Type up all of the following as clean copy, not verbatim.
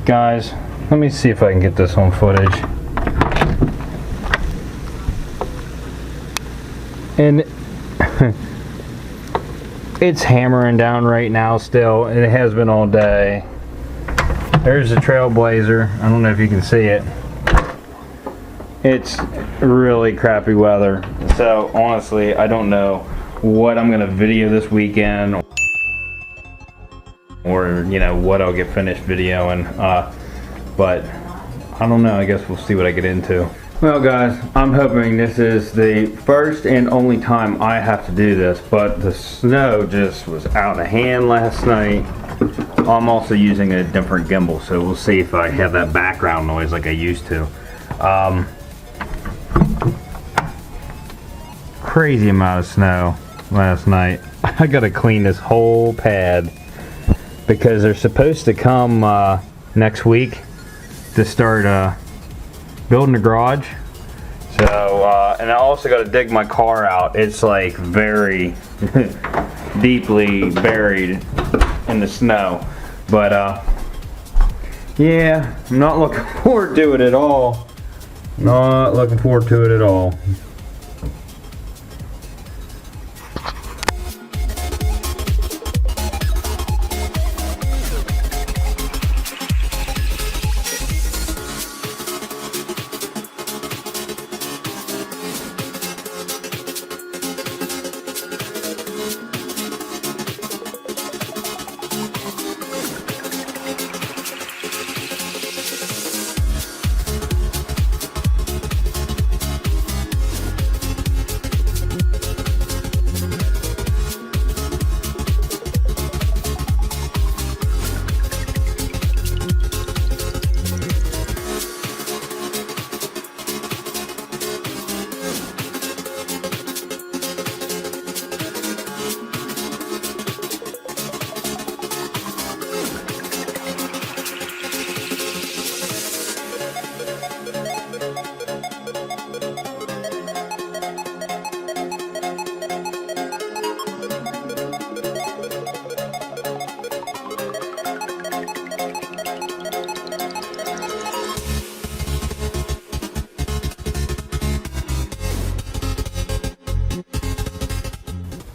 Guys, let me see if I can get this on footage. And it's hammering down right now still, and it has been all day. There's the Trailblazer. I don't know if you can see it. It's really crappy weather. So honestly, I don't know what I'm gonna video this weekend, or you know what I'll get finished videoing. But I don't know. I guess we'll see what I get into. Well guys, I'm hoping this is the first and only time I have to do this, but the snow just was out of hand last night. I'm also using a different gimbal, so we'll see if I have that background noise like I used to. Crazy amount of snow last night. I gotta clean this whole pad because they're supposed to come next week to start building the garage. So, and I also got to dig my car out. It's like very deeply buried in the snow. But, yeah, I'm not looking forward to it at all. Not looking forward to it at all.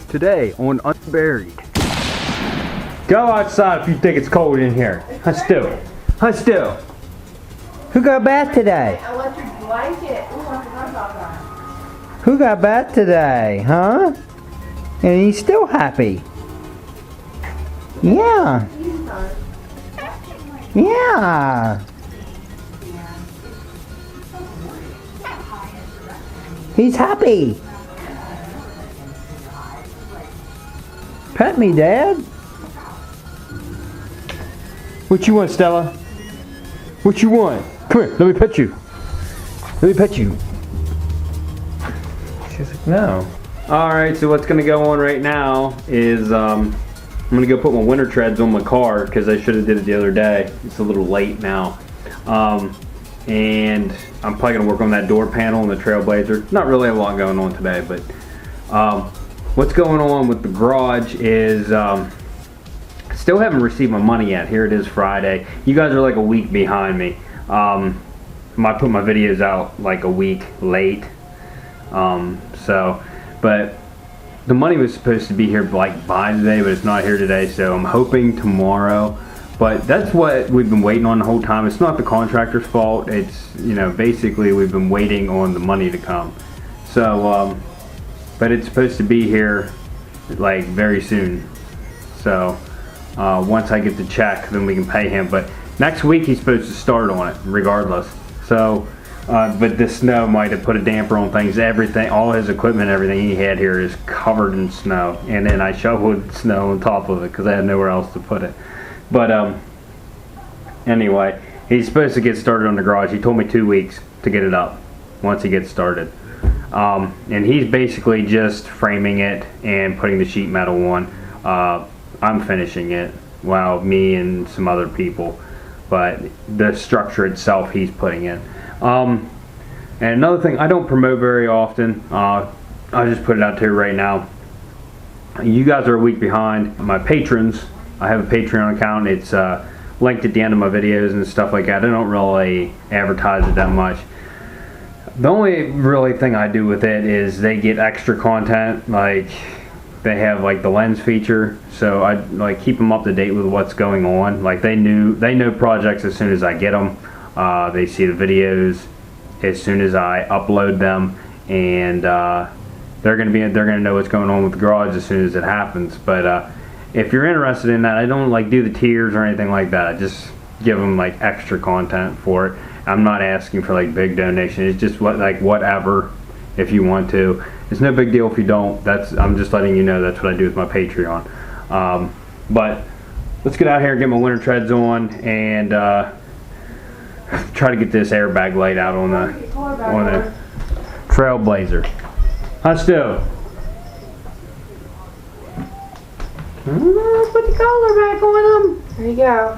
Today on Unburied. Go outside if you think it's cold in here. Let's do it. Let's do it. Who got bath today? Electric blanket. Ooh, I forgot about that. Who got bath today, huh? And he's still happy. Yeah. Yeah. He's happy. Pet me, Dad. What you want, Stella? What you want? Come here, let me pet you. Let me pet you. She's like, no. Alright, so what's gonna go on right now is I'm gonna go put my winter treads on my car because I should have did it the other day. It's a little late now. And I'm probably gonna work on that door panel and the Trailblazer. Not really a lot going on today, but what's going on with the garage is still haven't received my money yet. Here it is Friday. You guys are like a week behind me. I put my videos out like a week late. But the money was supposed to be here like by today, but it's not here today, so I'm hoping tomorrow. But that's what we've been waiting on the whole time. It's not the contractor's fault. It's, you know, basically we've been waiting on the money to come. So, but it's supposed to be here like very soon. So once I get the check, then we can pay him. But next week he's supposed to start on it regardless. So but the snow might have put a damper on things. Everything, all his equipment, everything he had here is covered in snow. And then I shoveled snow on top of it because I had nowhere else to put it. But anyway, he's supposed to get started on the garage. He told me 2 weeks to get it up once he gets started. And he's basically just framing it and putting the sheet metal on. I'm finishing it, well, me and some other people, but the structure itself he's putting in. And another thing, I don't promote very often. I'll just put it out there right now. You guys are a week behind. My patrons, I have a Patreon account. It's linked at the end of my videos and stuff like that. I don't really advertise it that much. The only really thing I do with it is they get extra content, like they have like the lens feature, so I like keep them up to date with what's going on. Like they know projects as soon as I get them. They see the videos as soon as I upload them, and they're gonna know what's going on with the garage as soon as it happens. But if you're interested in that, I don't like do the tiers or anything like that. I just give them like extra content for it. I'm not asking for like big donations. It's just whatever if you want to. It's no big deal if you don't. I'm just letting you know that's what I do with my Patreon. But let's get out here and get my winter treads on and try to get this airbag light out on the Trailblazer. Let's do. Put the collar back on him. There you go.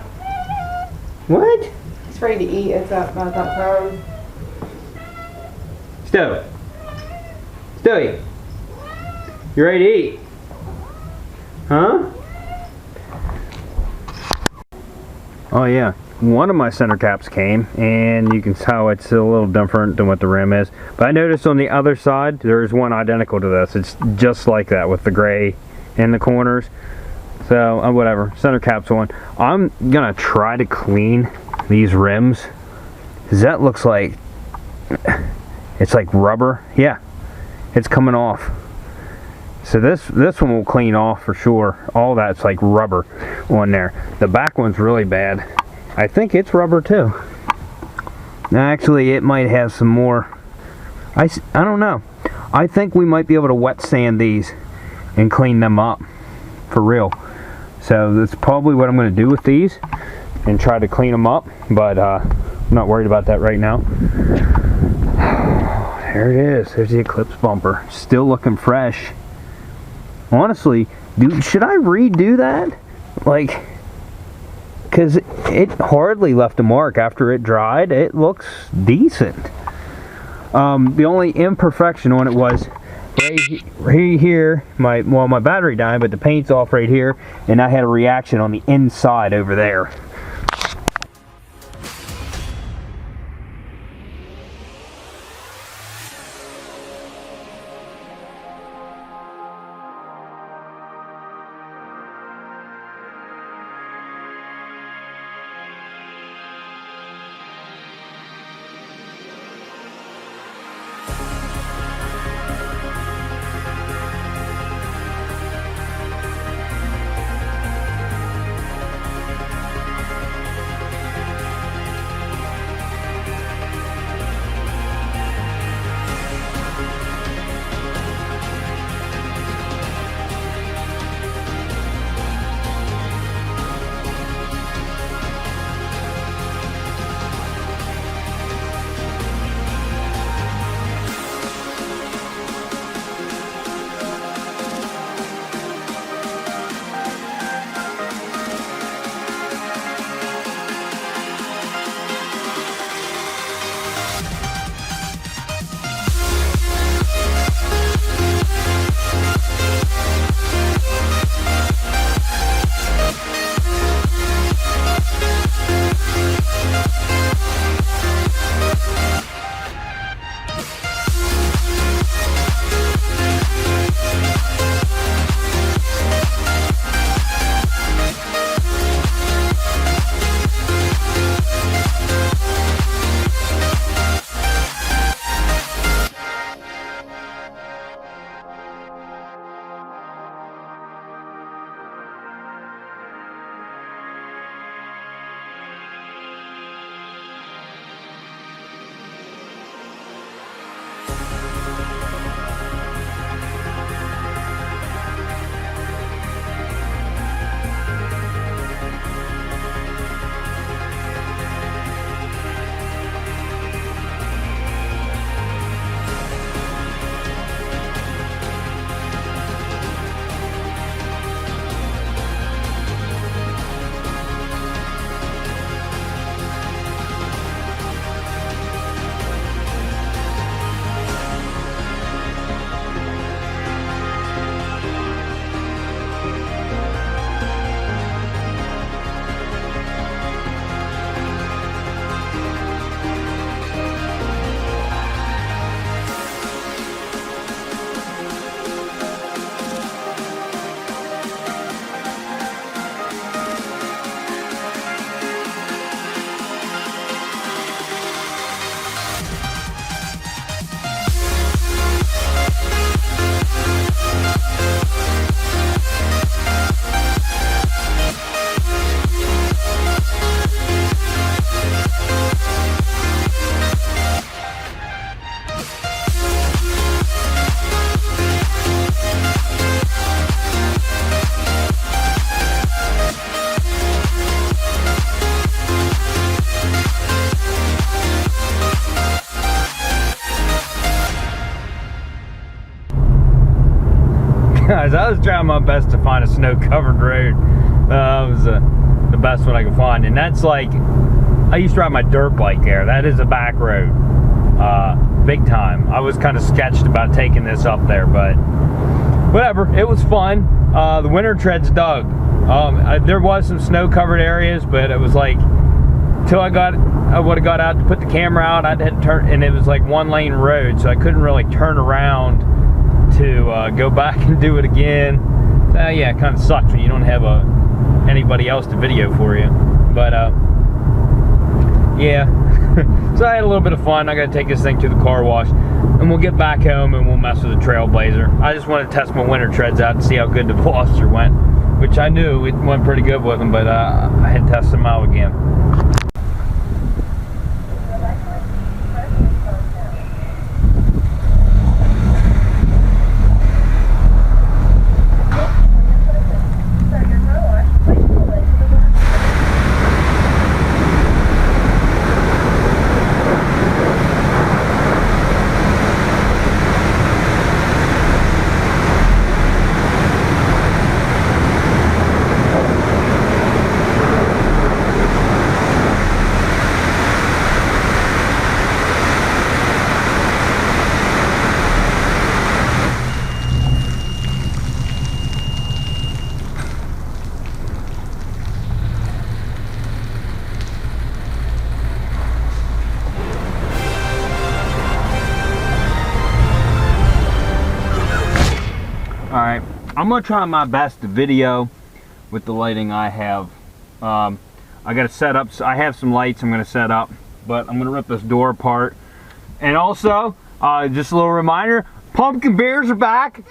What? He's ready to eat. It's up about that time. Stewie, you ready to eat? Huh? Oh yeah, one of my center caps came, and you can tell it's a little different than what the rim is. But I noticed on the other side, there's one identical to this. It's just like that with the gray in the corners. So, whatever, center cap's on. I'm gonna try to clean these rims, because that looks like, it's like rubber. Yeah, it's coming off. So this one will clean off for sure. All that's like rubber on there. The back one's really bad. I think it's rubber too. Actually, it might have some more. I don't know. I think we might be able to wet sand these and clean them up for real. So that's probably what I'm going to do with these and try to clean them up. But I'm not worried about that right now. There it is. There's the Eclipse bumper. Still looking fresh. Honestly, dude, should I redo that? Like, because it hardly left a mark after it dried. It looks decent. The only imperfection on it was right here, my battery died, but the paint's off right here, and I had a reaction on the inside over there. guys, I was trying my best to find a snow-covered road. It was the best one I could find, and that's like, I used to ride my dirt bike there. That is a back road, big time. I was kind of sketched about taking this up there, but whatever. It was fun. The winter treads dug. There was some snow-covered areas, but it was like till I would have got out to put the camera out. I had to turn, and it was like one-lane road, so I couldn't really turn around to go back and do it again. So yeah, it kind of sucks when you don't have anybody else to video for you. But yeah, so I had a little bit of fun. I got to take this thing to the car wash, and we'll get back home and we'll mess with the Trailblazer. I just want to test my winter treads out to see how good the Veloster went, which I knew it went pretty good with them, but I had to test them out again. Alright, I'm going to try my best to video with the lighting I have. I got to set up, I have some lights I'm going to set up, but I'm going to rip this door apart. And also, just a little reminder, pumpkin bears are back.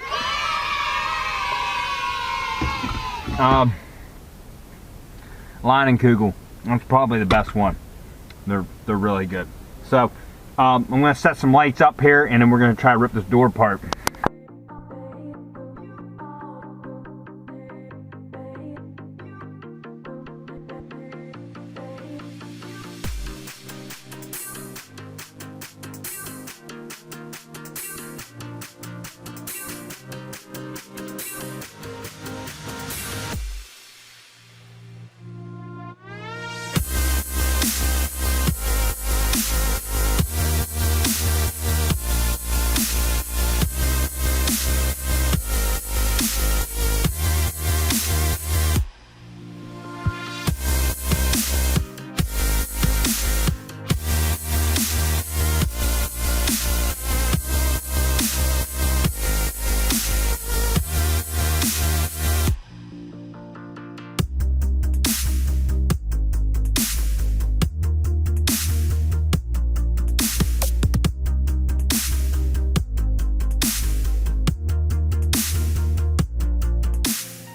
Leinenkugel, that's probably the best one. They're really good. So, I'm going to set some lights up here, and then we're going to try to rip this door apart.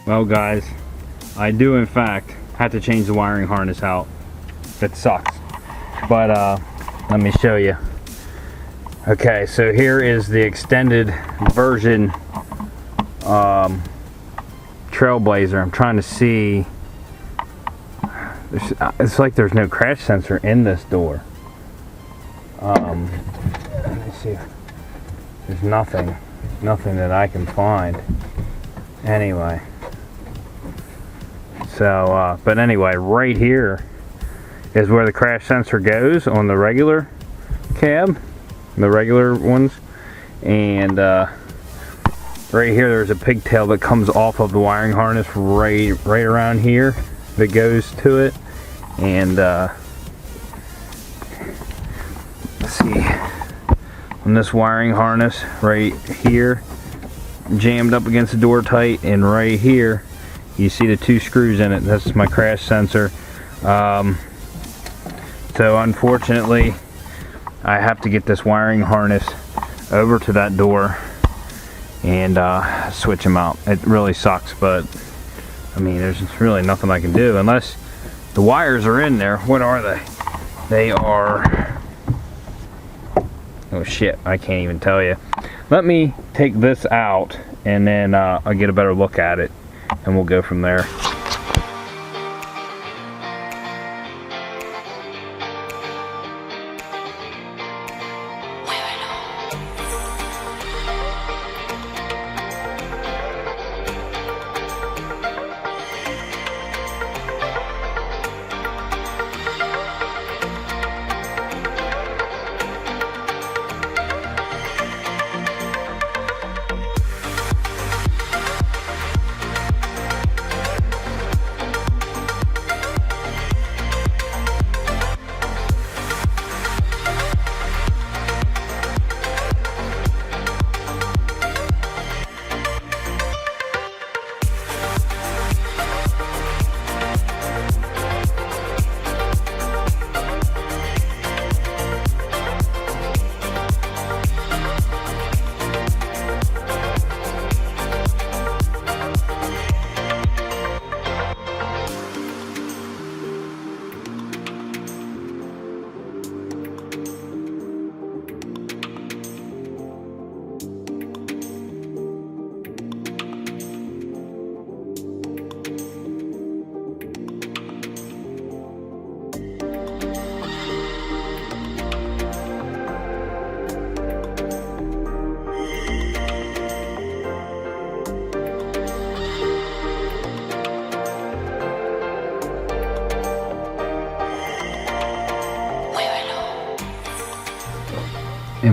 Well guys, I do in fact have to change the wiring harness out. That sucks. But let me show you. Okay, so here is the extended version Trailblazer. I'm trying to see. It's like there's no crash sensor in this door. Let me see. There's nothing that I can find. Anyway. So, but anyway, right here is where the crash sensor goes on the regular cab, the regular ones, and right here there's a pigtail that comes off of the wiring harness right around here that goes to it, and let's see, on this wiring harness right here, jammed up against the door tight, and right here you see the two screws in it. That's my crash sensor. So unfortunately I have to get this wiring harness over to that door and switch them out. It really sucks, but I mean there's really nothing I can do unless the wires are in there. What are they? They are, oh shit, I can't even tell you. Let me take this out and then I'll get a better look at it and we'll go from there.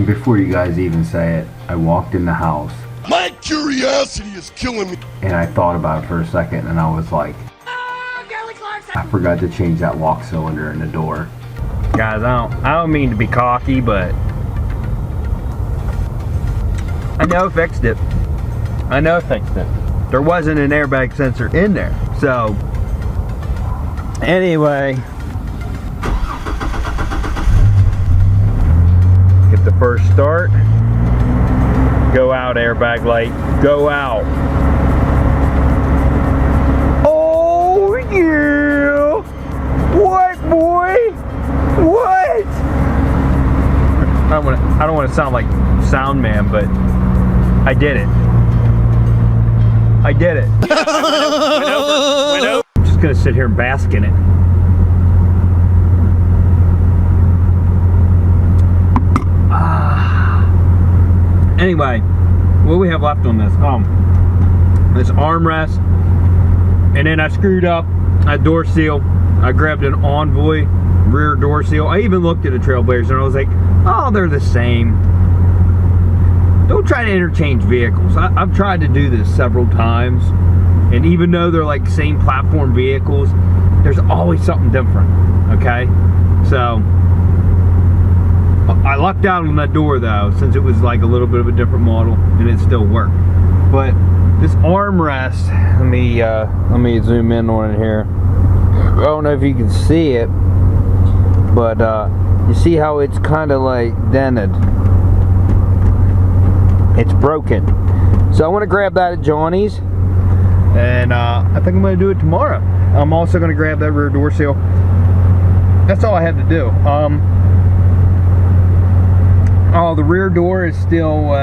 before you guys even say it, I walked in the house. My curiosity is killing me. And I thought about it for a second, and I was like, I forgot to change that lock cylinder in the door. Guys, I don't mean to be cocky, but I know I fixed it. I know I fixed it. There wasn't an airbag sensor in there. So, anyway, get the first start. Go out, airbag light. Go out. Oh, yeah. What, boy? What? I don't want to sound like Sound Man, but I did it. I did it. Went over. I'm just gonna sit here and bask in it. Anyway, what do we have left on this? This armrest, and then I screwed up a door seal. I grabbed an Envoy rear door seal. I even looked at a Trailblazer and I was like, oh, they're the same. Don't try to interchange vehicles. I've tried to do this several times, and even though they're like same platform vehicles, there's always something different, okay? So, I lucked out on that door though, since it was like a little bit of a different model, and it still worked. But this armrest, let me zoom in on it here. I don't know if you can see it, but you see how it's kind of like dented. It's broken. So I want to grab that at Johnny's, and I think I'm going to do it tomorrow. I'm also going to grab that rear door seal. That's all I had to do. Oh, the rear door is still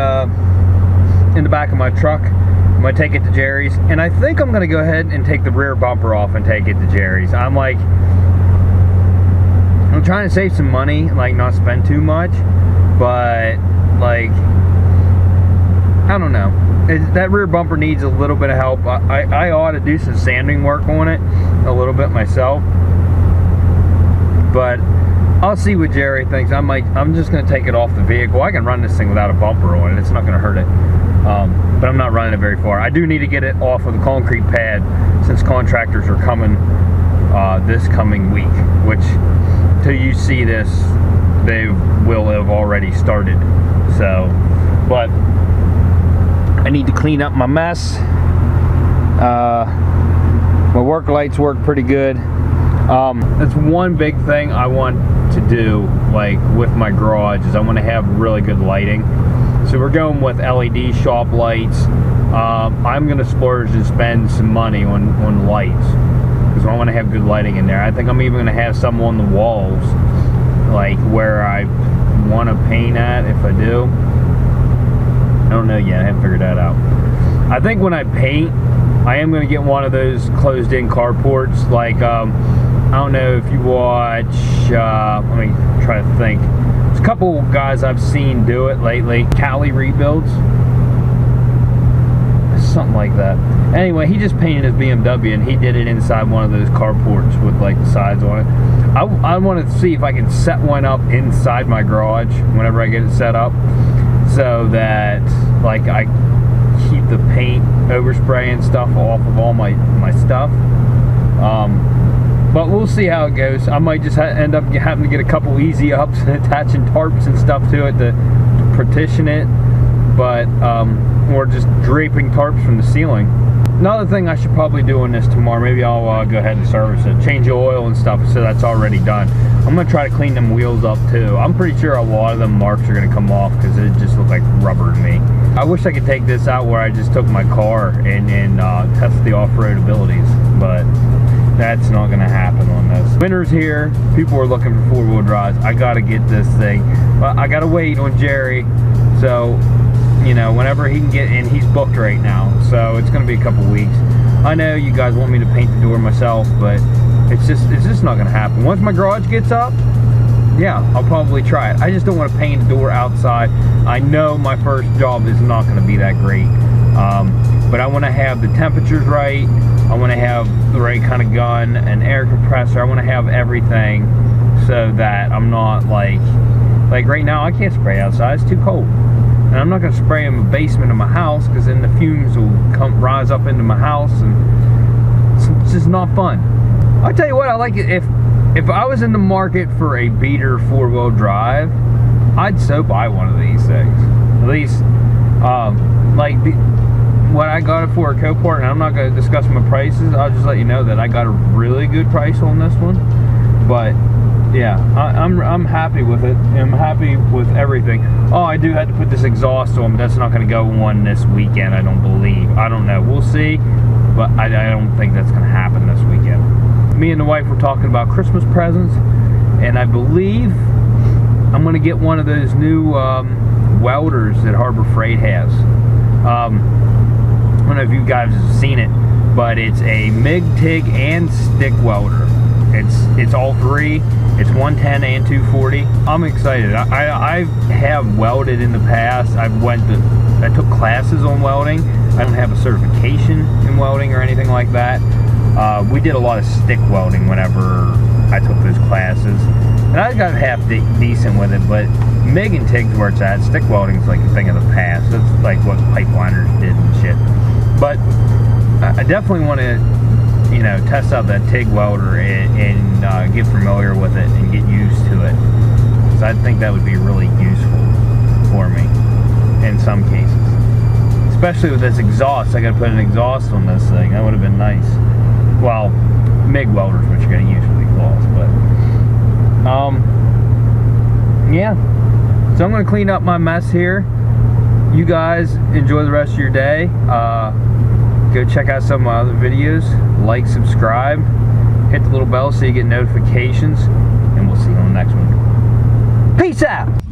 in the back of my truck. I'm going to take it to Jerry's, and I think I'm going to go ahead and take the rear bumper off and take it to Jerry's. I'm trying to save some money, like not spend too much, but like, I don't know. That rear bumper needs a little bit of help. I ought to do some sanding work on it a little bit myself, but I'll see what Jerry thinks. I'm just going to take it off the vehicle. I can run this thing without a bumper on it. It's not going to hurt it, but I'm not running it very far. I do need to get it off of the concrete pad, since contractors are coming this coming week, which till you see this, they will have already started. So, but I need to clean up my mess. My work lights work pretty good. That's one big thing I want to do, like with my garage, is I want to have really good lighting. So we're going with LED shop lights. I'm going to splurge and spend some money on lights, because I want to have good lighting in there. I think I'm even going to have some on the walls, like where I want to paint at, if I do. I don't know yet. I haven't figured that out. I think when I paint, I am going to get one of those closed-in carports. Like, I don't know if you watch, let me try to think. There's a couple guys I've seen do it lately. Cali Rebuilds. Something like that. Anyway, he just painted his BMW, and he did it inside one of those carports with like the sides on it. I want to see if I can set one up inside my garage whenever I get it set up, so that like I keep the paint overspray and stuff off of all my stuff. But we'll see how it goes. I might just end up having to get a couple easy ups and attaching tarps and stuff to it to partition it, but or just draping tarps from the ceiling. Another thing I should probably do on this tomorrow, maybe I'll go ahead and service it, change the oil and stuff, so that's already done. I'm going to try to clean them wheels up too. I'm pretty sure a lot of them marks are going to come off, because it just looks like rubber to me. I wish I could take this out where I just took my car and test the off-road abilities, but that's not going to happen on this. Winter's here. People are looking for four-wheel drives. I got to get this thing, but I got to wait on Jerry, so you know, whenever he can get in, he's booked right now, so it's going to be a couple weeks. I know you guys want me to paint the door myself, but it's just not going to happen. Once my garage gets up, yeah, I'll probably try it. I just don't want to paint the door outside. I know my first job is not going to be that great, but I want to have the temperatures right. I want to have the right kind of gun and air compressor. I want to have everything so that I'm not like Like right now, I can't spray outside, it's too cold. And I'm not going to spray in the basement of my house, because then the fumes will rise up into my house, and it's just not fun. I tell you what, I like it. If I was in the market for a beater 4-wheel drive, I'd so buy one of these things. At least, what I got it for a Copart, and I'm not going to discuss my prices. I'll just let you know that I got a really good price on this one. But yeah, I'm happy with it. I'm happy with everything. Oh, I do have to put this exhaust on, but that's not going to go on this weekend, I don't believe. I don't know. We'll see. But I don't think that's going to happen this weekend. Me and the wife were talking about Christmas presents, and I believe I'm going to get one of those new welders that Harbor Freight has. I don't know if you guys have seen it, but it's a MIG, TIG, and stick welder. It's all three. It's 110 and 240. I'm excited. I have welded in the past. I took classes on welding. I don't have a certification in welding or anything like that. We did a lot of stick welding whenever I took those classes, and I got half decent with it. But MIG and TIG's where it's at. Stick welding's like a thing of the past. It's like what pipeliners did and shit. But I definitely want to, test out that TIG welder and get familiar with it and get used to it. Because I think that would be really useful for me in some cases. Especially with this exhaust. I got to put an exhaust on this thing. That would have been nice. Well, MIG welders, which you're going to use for the exhaust, but yeah. So I'm going to clean up my mess here. You guys enjoy the rest of your day. Go check out some of my other videos. Like, subscribe, hit the little bell so you get notifications, and we'll see you on the next one. Peace out!